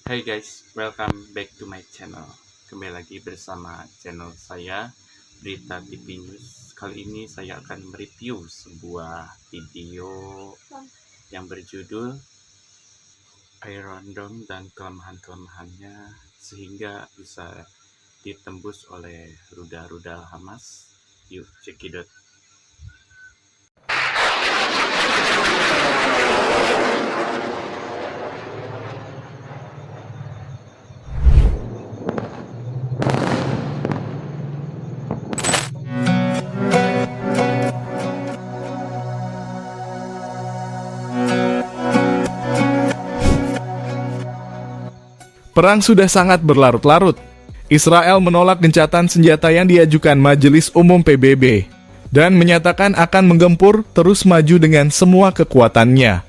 Hai guys, welcome back to my channel. Kembali lagi bersama channel saya, Berita TV News. Kali ini saya akan mereview sebuah video yang berjudul Iron Dome dan kelemahan-kelemahannya sehingga bisa ditembus oleh rudal-rudal Hamas. Yuk, cekidot. Perang sudah sangat berlarut-larut. Israel menolak gencatan senjata yang diajukan Majelis Umum PBB dan menyatakan akan menggempur terus maju dengan semua kekuatannya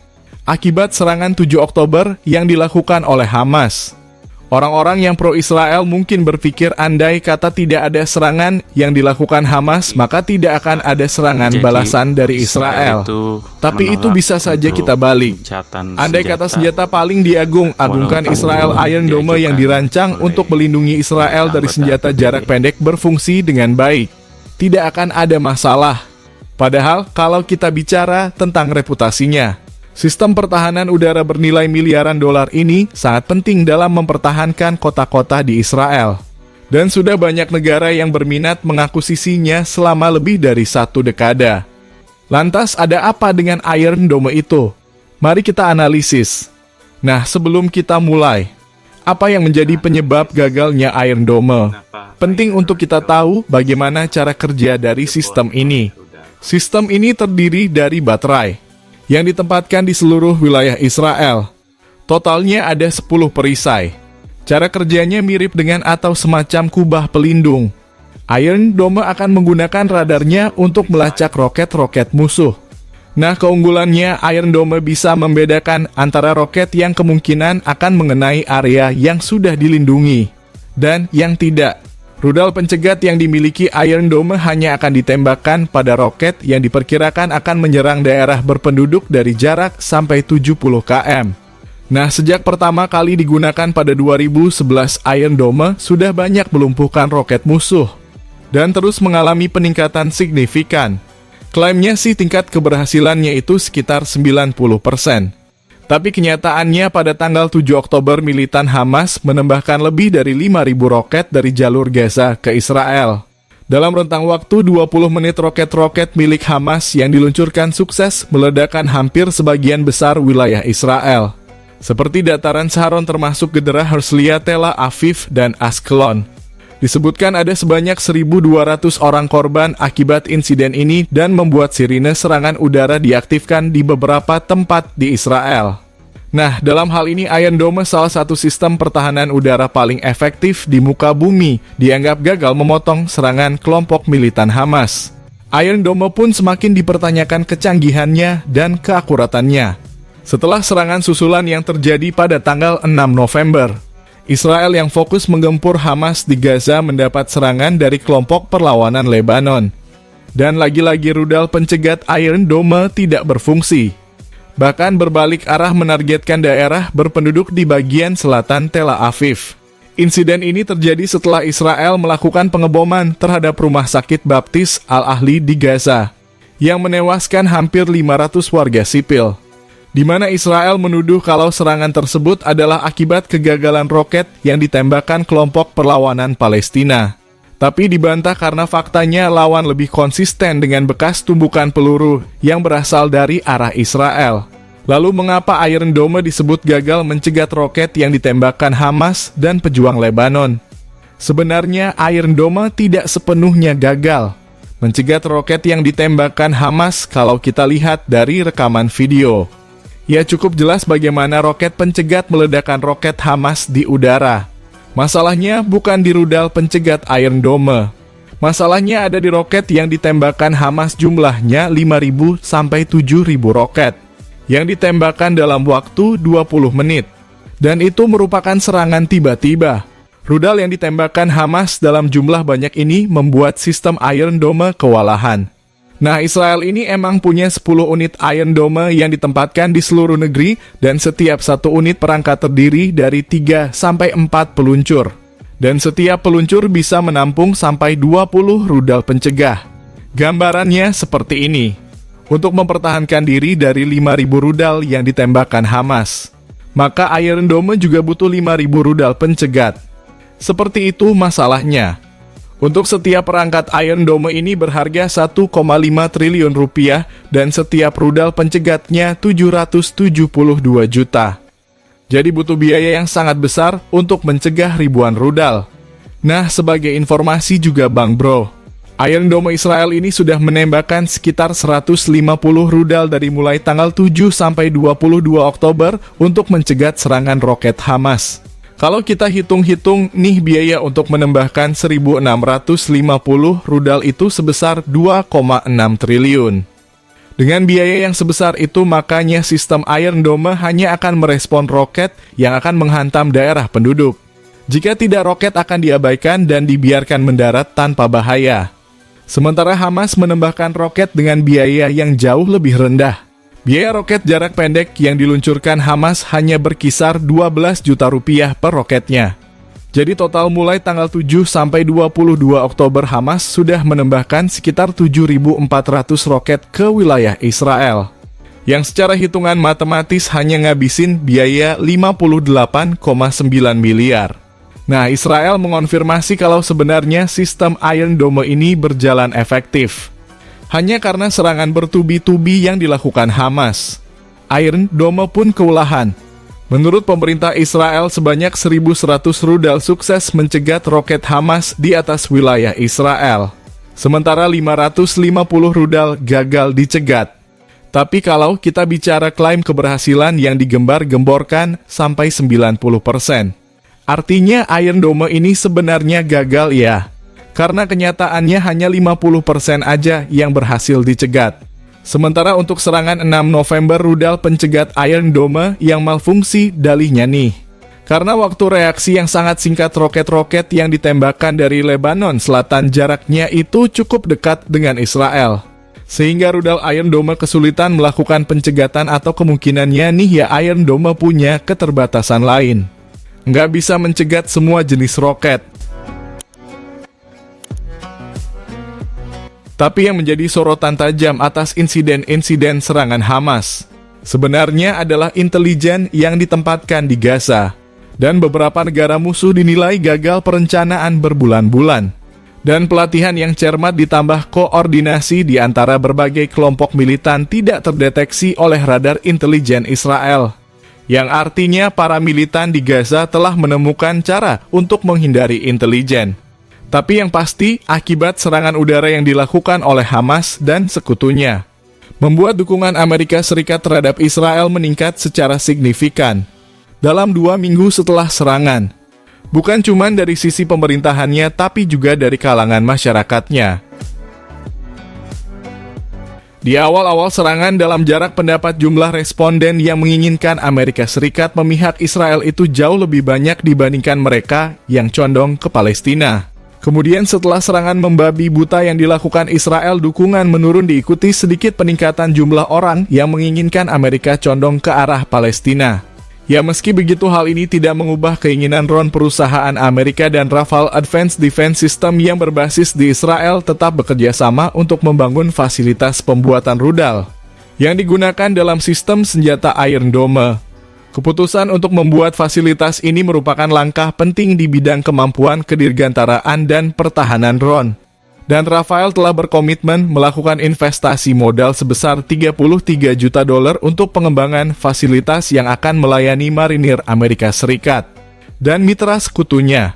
akibat serangan 7 Oktober yang dilakukan oleh Hamas. Orang-orang yang pro-Israel mungkin berpikir andai kata tidak ada serangan yang dilakukan Hamas, maka tidak akan ada serangan balasan dari Israel. Tapi itu bisa saja kita balik. Andai kata senjata paling diagung-agungkan Israel Iron Dome yang dirancang untuk melindungi Israel dari senjata jarak pendek berfungsi dengan baik, tidak akan ada masalah. Padahal kalau kita bicara tentang reputasinya, sistem pertahanan udara bernilai miliaran dolar ini sangat penting dalam mempertahankan kota-kota di Israel. Dan sudah banyak negara yang berminat mengakuisisinya selama lebih dari 1 dekade. Lantas ada apa dengan Iron Dome itu? Mari kita analisis. Nah, sebelum kita mulai, apa yang menjadi penyebab gagalnya Iron Dome? Penting untuk kita tahu bagaimana cara kerja dari sistem ini. Sistem ini terdiri dari baterai yang ditempatkan di seluruh wilayah Israel. Totalnya ada 10 perisai. Cara kerjanya mirip dengan atau semacam kubah pelindung. Iron Dome akan menggunakan radarnya untuk melacak roket-roket musuh. Nah, keunggulannya Iron Dome bisa membedakan antara roket yang kemungkinan akan mengenai area yang sudah dilindungi dan yang tidak. Rudal pencegat yang dimiliki Iron Dome hanya akan ditembakkan pada roket yang diperkirakan akan menyerang daerah berpenduduk dari jarak sampai 70 km. Nah, sejak pertama kali digunakan pada 2011, Iron Dome sudah banyak melumpuhkan roket musuh dan terus mengalami peningkatan signifikan. Klaimnya sih tingkat keberhasilannya itu sekitar 90%. Tapi kenyataannya pada tanggal 7 Oktober militan Hamas menembakkan lebih dari 5.000 roket dari jalur Gaza ke Israel. Dalam rentang waktu 20 menit roket-roket milik Hamas yang diluncurkan sukses meledakkan hampir sebagian besar wilayah Israel. Seperti dataran Sharon termasuk Gedera Herzliya, Tel Aviv, dan Askelon. Disebutkan ada sebanyak 1.200 orang korban akibat insiden ini dan membuat sirine serangan udara diaktifkan di beberapa tempat di Israel. Nah, dalam hal ini Iron Dome, salah satu sistem pertahanan udara paling efektif di muka bumi, dianggap gagal memotong serangan kelompok militan Hamas. Iron Dome pun semakin dipertanyakan kecanggihannya dan keakuratannya setelah serangan susulan yang terjadi pada tanggal 6 November. Israel yang fokus menggempur Hamas di Gaza mendapat serangan dari kelompok perlawanan Lebanon. Dan lagi-lagi rudal pencegat Iron Dome tidak berfungsi. Bahkan berbalik arah menargetkan daerah berpenduduk di bagian selatan Tel Aviv. Insiden ini terjadi setelah Israel melakukan pengeboman terhadap rumah sakit Baptis Al-Ahli di Gaza, yang menewaskan hampir 500 warga sipil. Di mana Israel menuduh kalau serangan tersebut adalah akibat kegagalan roket yang ditembakkan kelompok perlawanan Palestina. Tapi dibantah karena faktanya lawan lebih konsisten dengan bekas tumbukan peluru yang berasal dari arah Israel. Lalu mengapa Iron Dome disebut gagal mencegat roket yang ditembakkan Hamas dan pejuang Lebanon? Sebenarnya Iron Dome tidak sepenuhnya gagal mencegat roket yang ditembakkan Hamas kalau kita lihat dari rekaman video. Ya, cukup jelas bagaimana roket pencegat meledakkan roket Hamas di udara. Masalahnya bukan di rudal pencegat Iron Dome. Masalahnya ada di roket yang ditembakkan Hamas, jumlahnya 5.000 sampai 7.000 roket yang ditembakkan dalam waktu 20 menit. Dan itu merupakan serangan tiba-tiba. Rudal yang ditembakkan Hamas dalam jumlah banyak ini membuat sistem Iron Dome kewalahan. Nah, Israel ini emang punya 10 unit Iron Dome yang ditempatkan di seluruh negeri dan setiap satu unit perangkat terdiri dari 3-4 peluncur. Dan setiap peluncur bisa menampung sampai 20 rudal pencegah. Gambarannya seperti ini. Untuk mempertahankan diri dari 5.000 rudal yang ditembakkan Hamas, maka Iron Dome juga butuh 5.000 rudal pencegat. Seperti itu masalahnya. Untuk setiap perangkat Iron Dome ini berharga 1,5 triliun rupiah dan setiap rudal pencegatnya 772 juta. Jadi butuh biaya yang sangat besar untuk mencegah ribuan rudal. Nah, sebagai informasi juga Bang Bro, Iron Dome Israel ini sudah menembakkan sekitar 150 rudal dari mulai tanggal 7 sampai 22 Oktober untuk mencegat serangan roket Hamas. Kalau kita hitung-hitung nih biaya untuk menembakkan 1.650 rudal itu sebesar 2,6 triliun. Dengan biaya yang sebesar itu makanya sistem Iron Dome hanya akan merespon roket yang akan menghantam daerah penduduk. Jika tidak, roket akan diabaikan dan dibiarkan mendarat tanpa bahaya. Sementara Hamas menembakkan roket dengan biaya yang jauh lebih rendah. Biaya roket jarak pendek yang diluncurkan Hamas hanya berkisar 12 juta rupiah per roketnya. Jadi total mulai tanggal 7 sampai 22 Oktober Hamas sudah menembakkan sekitar 7.400 roket ke wilayah Israel. Yang secara hitungan matematis hanya ngabisin biaya 58,9 miliar. Nah, Israel mengonfirmasi kalau sebenarnya sistem Iron Dome ini berjalan efektif. Hanya karena serangan bertubi-tubi yang dilakukan Hamas, Iron Dome pun kewalahan. Menurut pemerintah Israel, sebanyak 1.100 rudal sukses mencegat roket Hamas di atas wilayah Israel. Sementara 550 rudal gagal dicegat. Tapi kalau kita bicara klaim keberhasilan yang digembar-gemborkan sampai 90%. Artinya Iron Dome ini sebenarnya gagal ya. Karena kenyataannya hanya 50% aja yang berhasil dicegat. Sementara untuk serangan 6 November rudal pencegat Iron Dome yang malfungsi dalihnya nih. Karena waktu reaksi yang sangat singkat roket-roket yang ditembakkan dari Lebanon Selatan jaraknya itu cukup dekat dengan Israel. Sehingga rudal Iron Dome kesulitan melakukan pencegatan atau kemungkinannya nih ya Iron Dome punya keterbatasan lain. Nggak bisa mencegat semua jenis roket. Tapi yang menjadi sorotan tajam atas insiden-insiden serangan Hamas sebenarnya adalah intelijen yang ditempatkan di Gaza. Dan beberapa negara musuh dinilai gagal perencanaan berbulan-bulan. Dan pelatihan yang cermat ditambah koordinasi di antara berbagai kelompok militan tidak terdeteksi oleh radar intelijen Israel. Yang artinya para militan di Gaza telah menemukan cara untuk menghindari intelijen. Tapi yang pasti, akibat serangan udara yang dilakukan oleh Hamas dan sekutunya, membuat dukungan Amerika Serikat terhadap Israel meningkat secara signifikan dalam 2 minggu setelah serangan. Bukan cuma dari sisi pemerintahannya, tapi juga dari kalangan masyarakatnya. Di awal-awal serangan, dalam jarak pendapat jumlah responden yang menginginkan Amerika Serikat memihak Israel itu jauh lebih banyak dibandingkan mereka yang condong ke Palestina. Kemudian setelah serangan membabi buta yang dilakukan Israel, dukungan menurun diikuti sedikit peningkatan jumlah orang yang menginginkan Amerika condong ke arah Palestina. Ya meski begitu hal ini tidak mengubah keinginan RON perusahaan Amerika dan Rafale Advanced Defense System yang berbasis di Israel tetap bekerja sama untuk membangun fasilitas pembuatan rudal yang digunakan dalam sistem senjata Iron Dome. Keputusan untuk membuat fasilitas ini merupakan langkah penting di bidang kemampuan kedirgantaraan dan pertahanan RON. Dan Rafale telah berkomitmen melakukan investasi modal sebesar $33 juta untuk pengembangan fasilitas yang akan melayani marinir Amerika Serikat dan mitra sekutunya.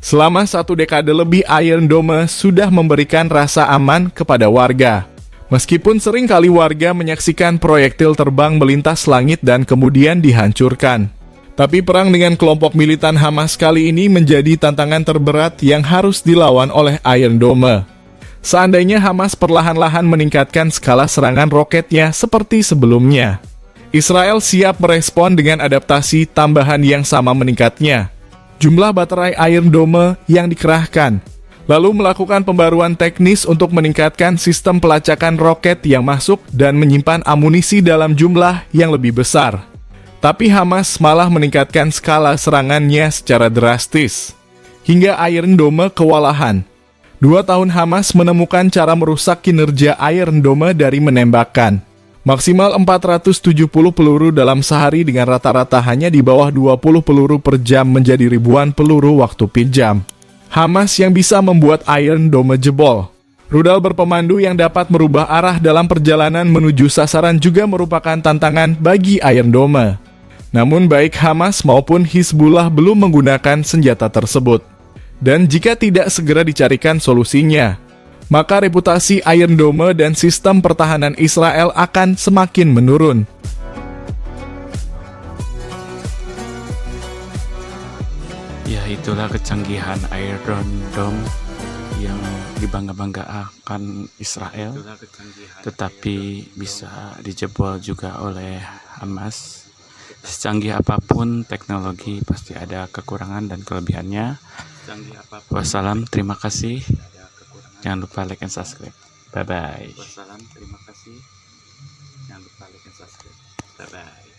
Selama 1 dekade lebih, Iron Dome sudah memberikan rasa aman kepada warga. Meskipun sering kali warga menyaksikan proyektil terbang melintas langit dan kemudian dihancurkan. Tapi perang dengan kelompok militan Hamas kali ini menjadi tantangan terberat yang harus dilawan oleh Iron Dome. Seandainya Hamas perlahan-lahan meningkatkan skala serangan roketnya seperti sebelumnya, Israel siap merespon dengan adaptasi tambahan yang sama meningkatnya. Jumlah baterai Iron Dome yang dikerahkan, lalu melakukan pembaruan teknis untuk meningkatkan sistem pelacakan roket yang masuk dan menyimpan amunisi dalam jumlah yang lebih besar. Tapi Hamas malah meningkatkan skala serangannya secara drastis, hingga Iron Dome kewalahan. 2 tahun Hamas menemukan cara merusak kinerja Iron Dome dari menembakkan maksimal 470 peluru dalam sehari dengan rata-rata hanya di bawah 20 peluru per jam menjadi ribuan peluru waktu pinjam. Hamas yang bisa membuat Iron Dome jebol. Rudal berpemandu yang dapat merubah arah dalam perjalanan menuju sasaran juga merupakan tantangan bagi Iron Dome. Namun baik Hamas maupun Hizbullah belum menggunakan senjata tersebut. Dan jika tidak segera dicarikan solusinya, maka reputasi Iron Dome dan sistem pertahanan Israel akan semakin menurun. Ya, itulah kecanggihan Iron Dome yang dibangga-banggakan Israel, tetapi bisa dijebol juga oleh Hamas. Secanggih apapun teknologi pasti ada kekurangan dan kelebihannya. Wassalam, terima kasih. Jangan lupa like and subscribe. Bye bye. Wassalam, terima kasih. Jangan lupa like and subscribe. Bye bye.